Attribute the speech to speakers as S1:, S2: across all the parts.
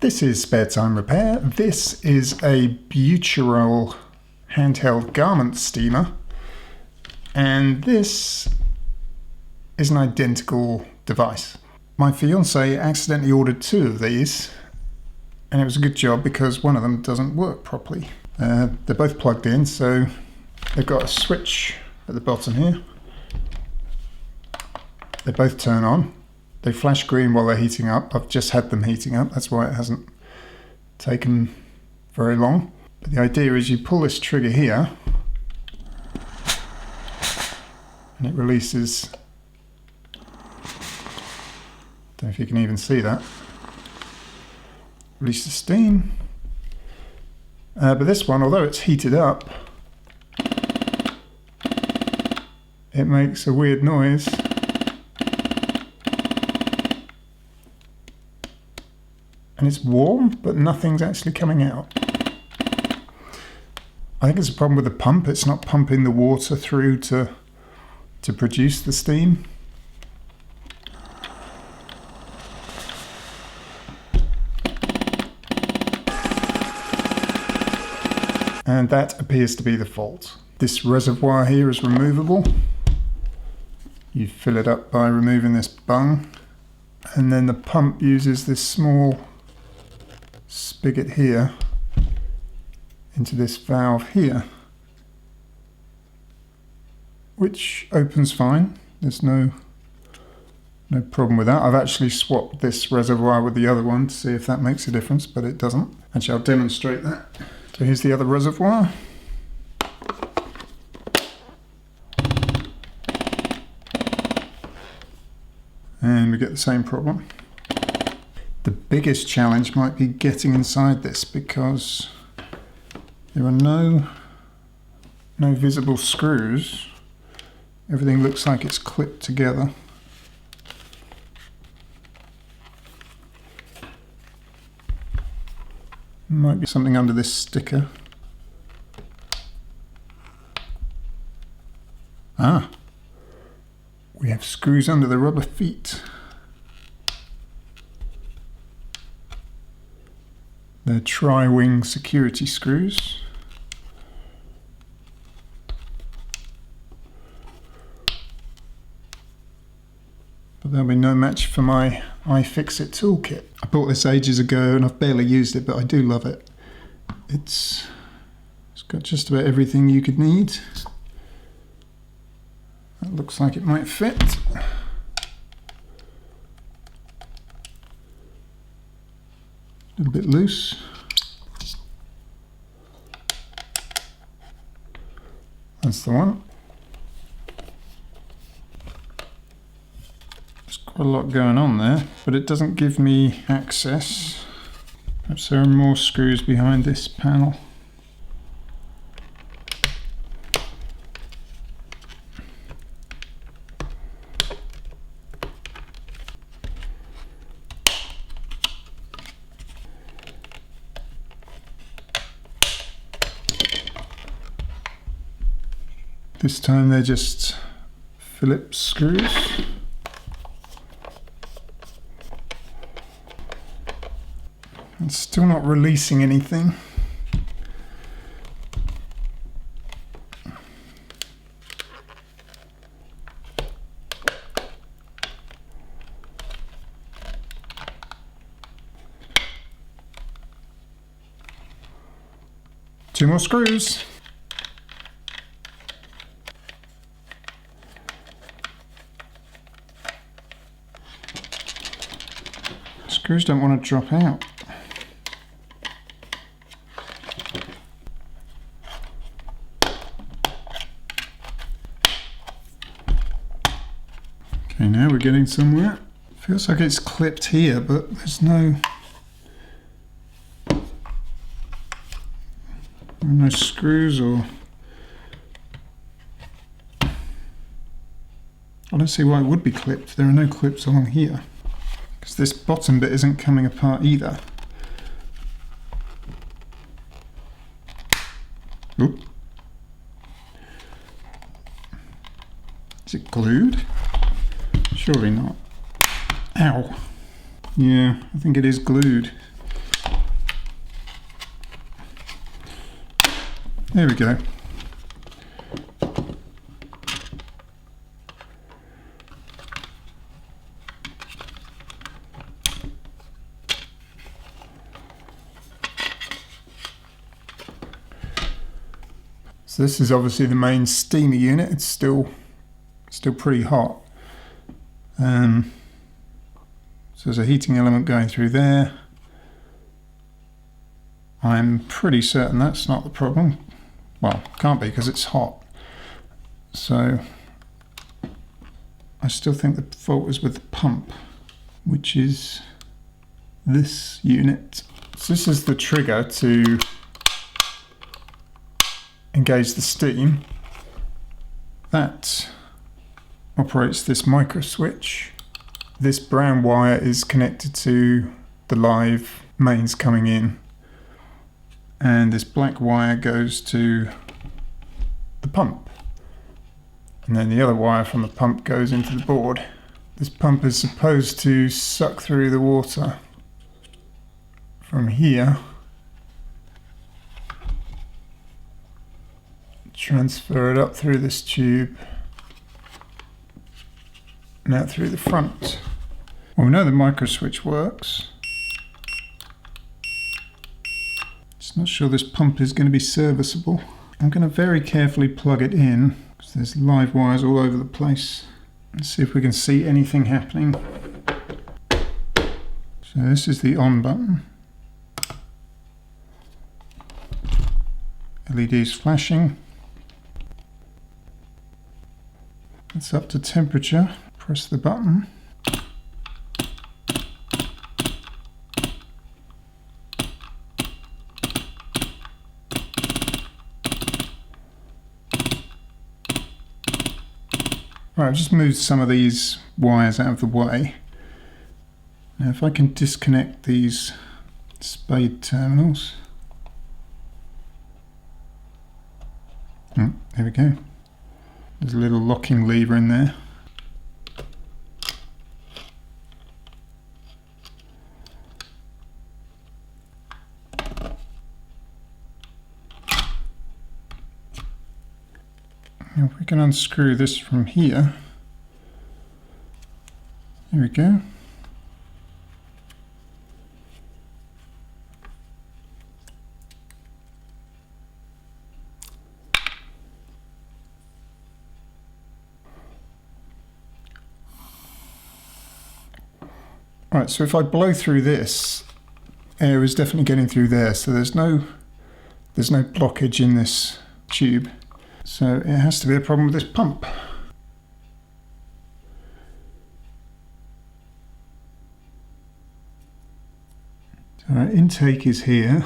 S1: This is Spare Time Repair. This is a Beautural handheld garment steamer, and this is an identical device. My fiance accidentally ordered two of these, and it was a good job because one of them doesn't work properly. They're both plugged in, so they've got a switch at the bottom here. They both turn on. They flash green while they're heating up. I've just had them heating up, that's why it hasn't taken very long. But the idea is you pull this trigger here and it releases, don't know if you can even see that, releases steam. But this one, although it's heated up, it makes a weird noise. And it's warm, but nothing's actually coming out. I think it's a problem with the pump. It's not pumping the water through to produce the steam. And that appears to be the fault. This reservoir here is removable. You fill it up by removing this bung, and then the pump uses this small spigot here into this valve here, which opens fine. There's no problem with that. I've actually swapped this reservoir with the other one to see if that makes a difference, but it doesn't. Actually, I'll demonstrate that. So here's the other reservoir. And we get the same problem. The biggest challenge might be getting inside this because there are no visible screws. Everything looks like it's clipped together. Might be something under this sticker. Ah, we have screws under the rubber feet. They're tri-wing security screws. But there'll be no match for my iFixit toolkit. I bought this ages ago and I've barely used it, but I do love it. It's got just about everything you could need. That looks like it might fit. A little bit loose. That's the one. There's quite a lot going on there, but it doesn't give me access. Perhaps there are more screws behind this panel. This time they're just Phillips screws. It's still not releasing anything. Two more screws. Screws don't want to drop out. Okay, now we're getting somewhere. Feels like it's clipped here, but there's no screws or... I don't see why it would be clipped. There are no clips along here. Because this bottom bit isn't coming apart either. Oop. Is it glued? Surely not. Ow. Yeah, I think it is glued. There we go. So this is obviously the main steamer unit. It's still pretty hot. So there's a heating element going through there. I'm pretty certain that's not the problem. Well, can't be because it's hot. So I still think the fault is with the pump, which is this unit. So this is the trigger to engage the steam. That operates this micro switch. This brown wire is connected to the live mains coming in, and this black wire goes to the pump, and then the other wire from the pump goes into the board. This pump is supposed to suck through the water from here, transfer it up through this tube and out through the front. Well, we know the micro switch works. Just not sure this pump is going to be serviceable. I'm going to very carefully plug it in because there's live wires all over the place. Let's see if we can see anything happening. So this is the on button. LEDs flashing. It's up to temperature. Press the button. Right, I've just moved some of these wires out of the way. Now if I can disconnect these spade terminals. There we go. There's a little locking lever in there. Now if we can unscrew this from here. Here we go. Right, so if I blow through this, air is definitely getting through there, so there's no blockage in this tube. So it has to be a problem with this pump. So our intake is here.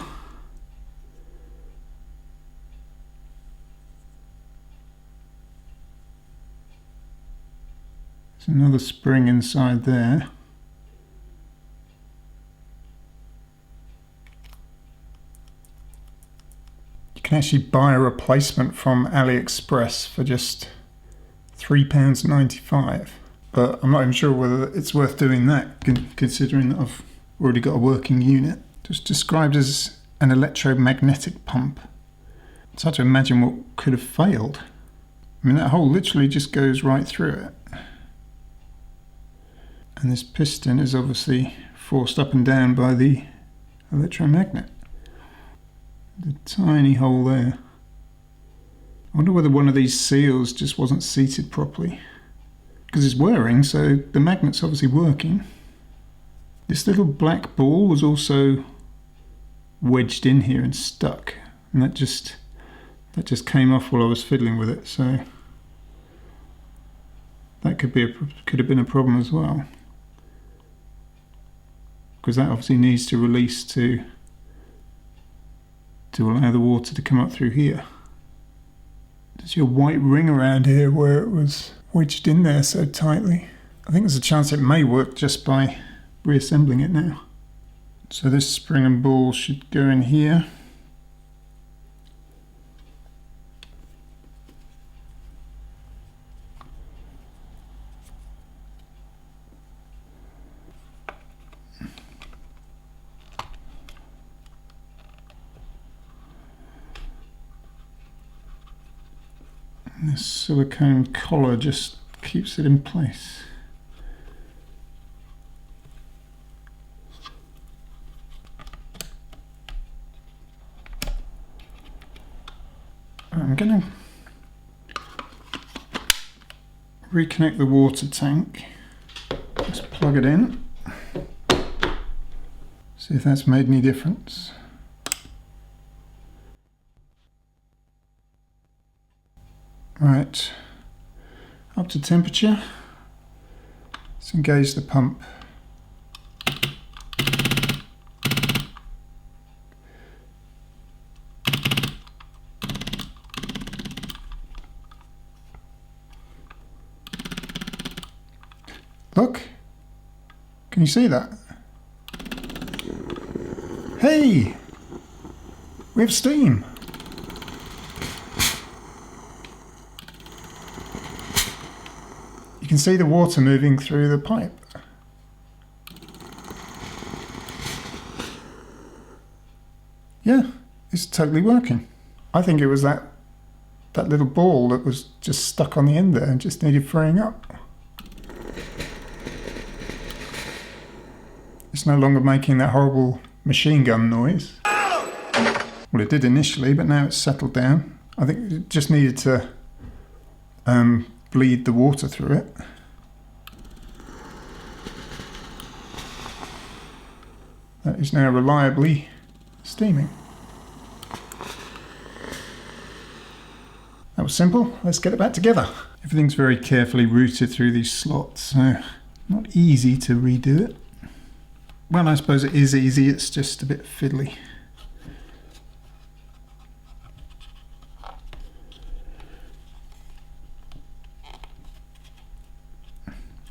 S1: There's another spring inside there. You can actually buy a replacement from AliExpress for just £3.95, but I'm not even sure whether it's worth doing that considering that I've already got a working unit. Just described as an electromagnetic pump. It's hard to imagine what could have failed. I mean, that hole literally just goes right through it. And this piston is obviously forced up and down by the electromagnet. The tiny hole there. I wonder whether one of these seals just wasn't seated properly. Because it's whirring, so the magnet's obviously working. This little black ball was also wedged in here and stuck. And that just came off while I was fiddling with it, so that could have been a problem as well. Because that obviously needs to release to allow the water to come up through here. There's your white ring around here where it was wedged in there so tightly. I think there's a chance it may work just by reassembling it now. So this spring and ball should go in here. And this silicone collar just keeps it in place. I'm going to reconnect the water tank. Just plug it in. See if that's made any difference. Right, up to temperature. Let's engage the pump. Look, can you see that? Hey, we have steam. You can see the water moving through the pipe. Yeah, it's totally working. I think it was that little ball that was just stuck on the end there and just needed freeing up. It's no longer making that horrible machine gun noise. Well, it did initially, but now it's settled down. I think it just needed to bleed the water through it. That is now reliably steaming. That was simple. Let's get it back together. Everything's very carefully routed through these slots, so not easy to redo it. Well, I suppose it is easy, it's just a bit fiddly.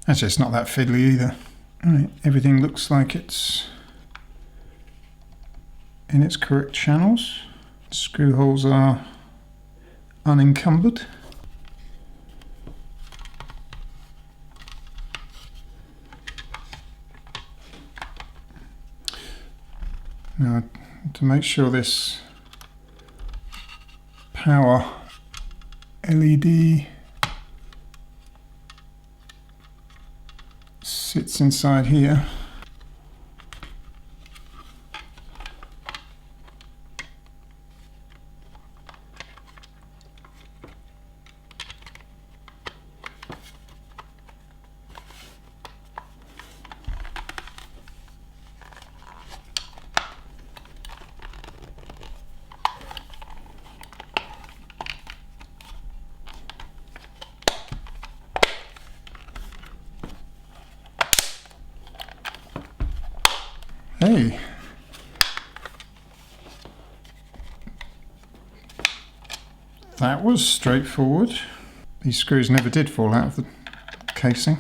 S1: Actually, it's not that fiddly either. Right, everything looks like it's in its correct channels. Screw holes are unencumbered. Now, to make sure this power LED sits inside here, hey, that was straightforward. These screws never did fall out of the casing.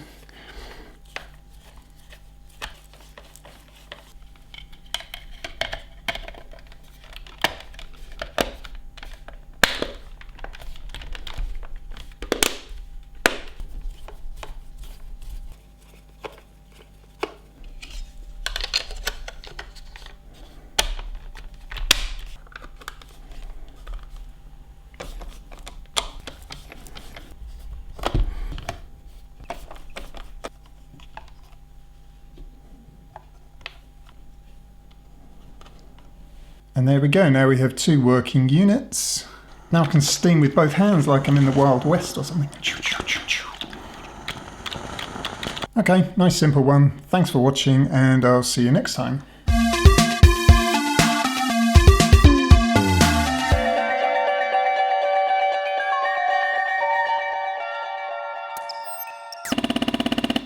S1: And there we go, now we have two working units. Now I can steam with both hands like I'm in the Wild West or something. Okay, nice simple one. Thanks for watching and I'll see you next time.